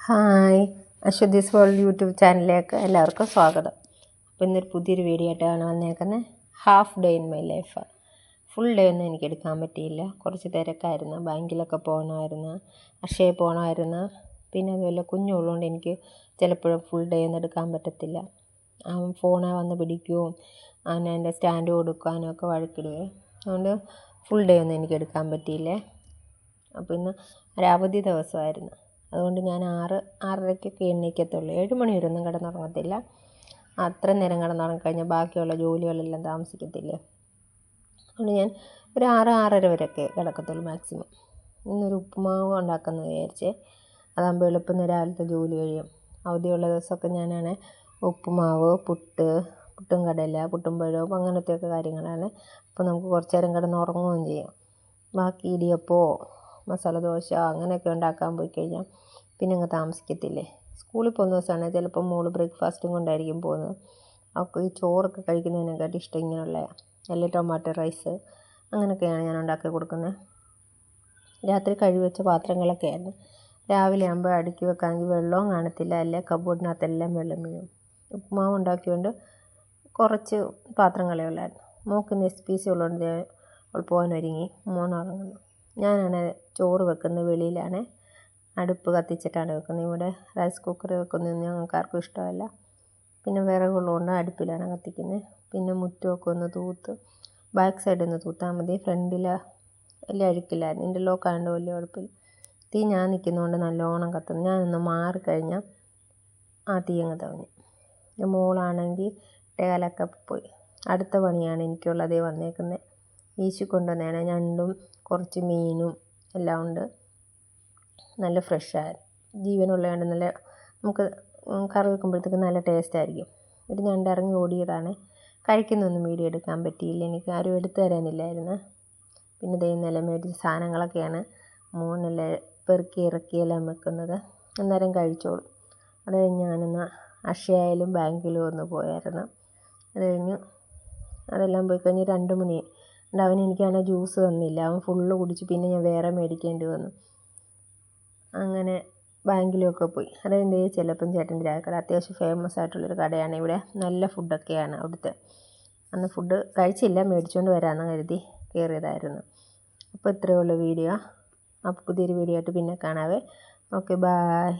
Hi, Aswathi's world YouTube ചാനലിലേക്ക് എല്ലാവർക്കും സ്വാഗതം. അപ്പോൾ ഇന്നൊരു പുതിയൊരു വീഡിയോ ആയിട്ടാണ് വന്നേക്കുന്നത്. Half day in my life. Full day ഒന്നും എനിക്ക് എടുക്കാൻ പറ്റിയില്ല. കുറച്ച് തിരക്കായിരുന്നു. ബാങ്കിലൊക്കെ പോകണമായിരുന്നു, അക്ഷയയിൽ പോകണമായിരുന്നു. പിന്നെ അതുപോലെ കുഞ്ഞുള്ളതുകൊണ്ട് എനിക്ക് ചിലപ്പോഴും ഫുൾ ഡേ ഒന്നും എടുക്കാൻ പറ്റത്തില്ല. ഫോണെ വന്ന് പിടിക്കുകയും അതിൻ്റെ സ്റ്റാൻഡ് കൊടുക്കാനും ഒക്കെ വഴക്കിടുകയും, അതുകൊണ്ട് ഫുൾ ഡേ ഒന്നും എനിക്ക് എടുക്കാൻ പറ്റിയില്ലേ. അപ്പോൾ ഇന്ന് ഒരു അവധി ദിവസമായിരുന്നു. അതുകൊണ്ട് ഞാൻ 6:30-6:30 എണീക്കത്തുള്ളൂ. 7 മണി വരെ ഒന്നും കിടന്നുറങ്ങത്തില്ല. അത്ര നേരം കിടന്നുറങ്ങിക്കഴിഞ്ഞാൽ ബാക്കിയുള്ള ജോലികളെല്ലാം താമസിക്കത്തില്ലേ. അതുകൊണ്ട് ഞാൻ ഒരു 6-6:30 വരെയൊക്കെ കിടക്കത്തുള്ളൂ മാക്സിമം. ഇന്നൊരു ഉപ്പുമാവ് ഉണ്ടാക്കാമെന്ന് വിചാരിച്ചേ. അതാകുമ്പോൾ എളുപ്പം രാവിലത്തെ ജോലി കഴിയും. അവധിയുള്ള ദിവസമൊക്കെ ഞാനാണ് ഉപ്പുമാവ്, പുട്ടും കടല, പുട്ടും പഴവും അങ്ങനത്തെയൊക്കെ കാര്യങ്ങളാണ്. അപ്പോൾ നമുക്ക് കുറച്ച് നേരം കിടന്നുറങ്ങുകയും ചെയ്യാം. ബാക്കി ഇടിയപ്പമോ മസാല ദോശ അങ്ങനെയൊക്കെ ഉണ്ടാക്കാൻ പോയി കഴിഞ്ഞാൽ പിന്നെ അങ്ങ് താമസിക്കത്തില്ലേ. സ്കൂളിൽ പോകുന്ന ദിവസമാണെങ്കിൽ ചിലപ്പോൾ മോള് ബ്രേക്ക്ഫാസ്റ്റും കൊണ്ടായിരിക്കും പോകുന്നത്. അവൾക്ക് ഈ ചോറൊക്കെ കഴിക്കുന്നതിനെക്കാട്ടി ഇഷ്ടം ഇങ്ങനെയുള്ള അല്ലെങ്കിൽ ടൊമാറ്റോ റൈസ് അങ്ങനെയൊക്കെയാണ് ഞാൻ ഉണ്ടാക്കി കൊടുക്കുന്നത്. രാത്രി കഴുകിവെച്ച പാത്രങ്ങളൊക്കെയായിരുന്നു. രാവിലെ ആകുമ്പോൾ അടുക്കി വെക്കാമെങ്കിൽ വെള്ളവും കാണത്തില്ല, അല്ലെ കബോർഡിനകത്തെല്ലാം വെള്ളം വീഴും. ഉപ്പുമാവ് ഉണ്ടാക്കിയതുകൊണ്ട് കുറച്ച് പാത്രങ്ങളേ ഉള്ളായിരുന്നു. മോൾക്ക് SPC ഉള്ളതുകൊണ്ട് അവൾ പോകാനൊരുങ്ങി. മോൻ ഉറങ്ങുന്നു. ഞാനാണ് ചോറ് വെക്കുന്നത് വെളിയിലാണ്. അടുപ്പ് കത്തിച്ചിട്ടാണ് വെക്കുന്നത്. ഇവിടെ റൈസ് കുക്കറിൽ വെക്കുന്നതൊന്നും ഞങ്ങൾക്ക് ആർക്കും ഇഷ്ടമല്ല. പിന്നെ വിറകുള്ളതുകൊണ്ട് അടുപ്പിലാണ് കത്തിക്കുന്നത്. പിന്നെ മുറ്റമൊക്കെ ഒന്ന് തൂത്ത്, ബാക്ക് സൈഡിൽ ഒന്ന് തൂത്താൽ മതി. ഫ്രണ്ടിൽ വലിയ അഴുക്കില്ലായിരുന്നു. ഇൻ്റർലോക്ക് ആയതുകൊണ്ട് വലിയ കുഴപ്പമില്ല. തീ ഞാൻ നിൽക്കുന്നതുകൊണ്ട് നല്ലോണം കത്തുന്നു. ഞാനൊന്ന് മാറിക്കഴിഞ്ഞാൽ ആ തീ അങ്ങ് തവഞ്ഞു. മോളാണെങ്കിൽ ടേലൊക്കെ പോയി. അടുത്ത പണിയാണ് എനിക്കുള്ളതേ വന്നേക്കുന്നത്. വീശിക്കൊണ്ടുവന്നതാണ്. ഞണ്ടും കുറച്ച് മീനും എല്ലാം ഉണ്ട്. നല്ല ഫ്രഷായ ജീവനുള്ളതുകൊണ്ട് നല്ല നമുക്ക് കറി വെക്കുമ്പോഴത്തേക്ക് നല്ല ടേസ്റ്റായിരിക്കും. ഒരു ഞണ്ട് ഇറങ്ങി ഓടിയതാണ്. കഴിക്കുന്നൊന്നും വീഡിയോ എടുക്കാൻ പറ്റിയില്ല. എനിക്ക് ആരും എടുത്തു തരാനില്ലായിരുന്നു. പിന്നെ ദേ ഇന്നലെ മേടിച്ച സാധനങ്ങളൊക്കെയാണ് മോനെല്ലാം പെറുക്കി ഇറക്കിയെല്ലാം വെക്കുന്നത്. അന്നേരം കഴിച്ചോളും. അത് കഴിഞ്ഞ് ഞാനൊന്ന് അക്ഷയയിലും ബാങ്കിലും ഒന്ന് പോയായിരുന്നു. അത് കഴിഞ്ഞ് അതെല്ലാം പോയി കഴിഞ്ഞ് 2 മണി. അവൻ എനിക്കാണെങ്കിൽ ജ്യൂസ് തന്നില്ല. അവൻ ഫുള്ള് കുടിച്ച് പിന്നെ ഞാൻ വേറെ മേടിക്കേണ്ടി വന്നു. അങ്ങനെ ബാങ്കിലുമൊക്കെ പോയി. അതെന്ത് ചിലപ്പം ചേട്ടൻ്റെ ചായക്കട അത്യാവശ്യം ഫേമസ് ആയിട്ടുള്ളൊരു കടയാണ്. ഇവിടെ നല്ല ഫുഡൊക്കെയാണ് അവിടുത്തെ. അന്ന് ഫുഡ് കഴിച്ചില്ല, മേടിച്ചുകൊണ്ട് വരാമെന്ന് കരുതി കയറിയതായിരുന്നു. അപ്പോൾ ഇത്രയേ ഉള്ളൂ വീഡിയോ. അപ്പോൾ പുതിയൊരു വീഡിയോ ആയിട്ട് പിന്നെ കാണാവേ. Okay, bye.